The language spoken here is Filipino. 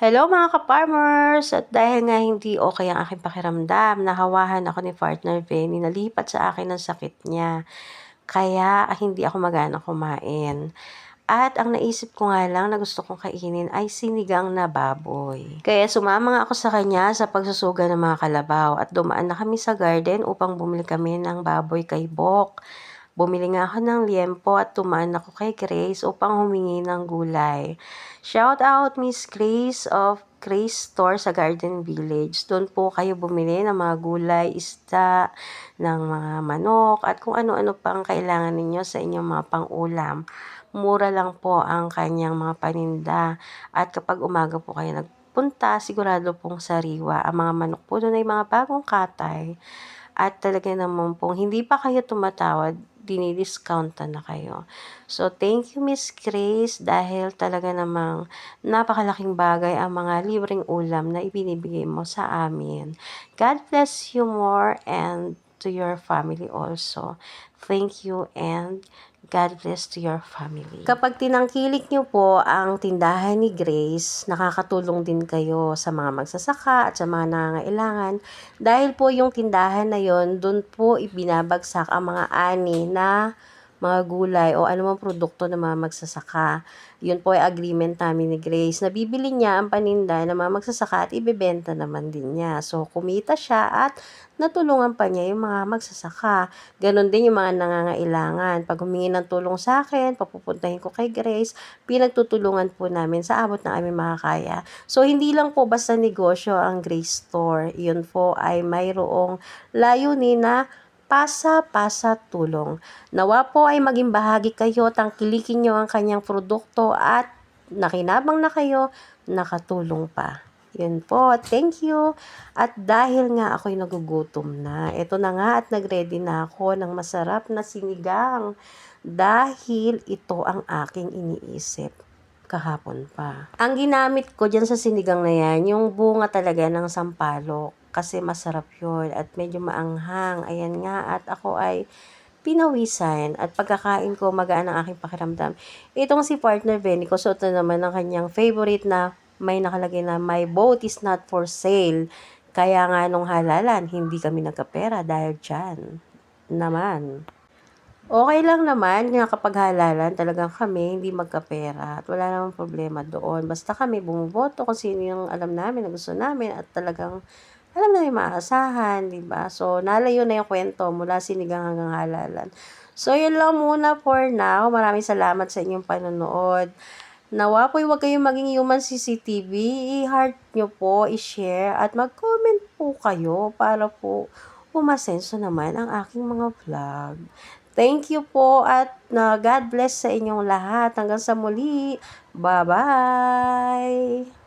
Hello mga ka-farmers! At dahil nga hindi okay ang aking pakiramdam, nahawahan ako ni partner Benny, nalipat sa akin ang sakit niya. Kaya hindi ako magana kumain. At ang naisip ko nga lang na gusto kong kainin ay sinigang na baboy. Kaya sumama nga ako sa kanya sa pagsusuga ng mga kalabaw at dumaan na kami sa garden upang bumili kami ng baboy kay Bok. Bumili nga ako ng liempo at tumaan ako kay Grace upang humingi ng gulay. Shout out Miss Grace of Grace Store sa Garden Village. Doon po kayo bumili ng mga gulay, isda, ng mga manok at kung ano-ano pang kailangan ninyo sa inyong mga pang-ulam. Mura lang po ang kanyang mga paninda at kapag umaga po kayo nagpunta, sigurado pong sariwa. Ang mga manok po doon ay mga bagong katay. At talaga naman pong hindi pa kayo tumatawad, dinidiscountan na kayo. So, thank you Miss Grace dahil talaga namang napakalaking bagay ang mga libreng ulam na ibinibigay mo sa amin. God bless you more and to your family also. Thank you and God bless to your family. Kapag tinangkilik niyo po ang tindahan ni Grace, nakakatulong din kayo sa mga magsasaka at sa mga nangangailangan dahil po yung tindahan na yon, doon po ibinabagsak ang mga ani na mga gulay o anumang produkto ng mga magsasaka. Yun po ay agreement namin ni Grace. Nabibili niya ang paninda ng mga magsasaka at ibebenta naman din niya. So, kumita siya at natulungan pa niya yung mga magsasaka. Ganon din yung mga nangangailangan. Pag humingi ng tulong sa akin, papupuntahin ko kay Grace, pinagtutulungan po namin sa abot ng aming makakaya. So, hindi lang po basta negosyo ang Grace Store. Yun po ay mayroong layunin na pasa-pasa tulong. Nawa po ay maging bahagi kayo, tangkilikin nyo ang kanyang produkto at nakinabang na kayo, nakatulong pa. Yun po, thank you. At dahil nga ako'y nagugutom na, eto na nga at nagready na ako ng masarap na sinigang dahil ito ang aking iniisip kahapon pa. Ang ginamit ko dyan sa sinigang na yan, yung bunga talaga ng sampalok. Kasi masarap yun at medyo maanghang. Ayan nga at ako ay pinawisan at pagkakain ko magaan ang aking pakiramdam. Itong si partner Benny ko, suot na naman ang kanyang favorite na may nakalagay na my boat is not for sale. Kaya nga nung halalan, hindi kami nagkapera dahil dyan naman. Okay lang naman nga kapag halalan talagang kami hindi magkapera at wala namang problema doon. Basta kami bumuboto kung sino yung alam namin na gusto namin at talagang alam namin maaasahan, di ba? So, nalayo na yung kwento mula sinigang hanggang halalan. So, yun lang muna for now. Maraming salamat sa inyong panonood. Nawa po'y huwag kayong maging human CCTV. I-heart nyo po, i-share, at mag-comment po kayo para po umasenso naman ang aking mga vlog. Thank you po at God bless sa inyong lahat. Hanggang sa muli. Bye-bye!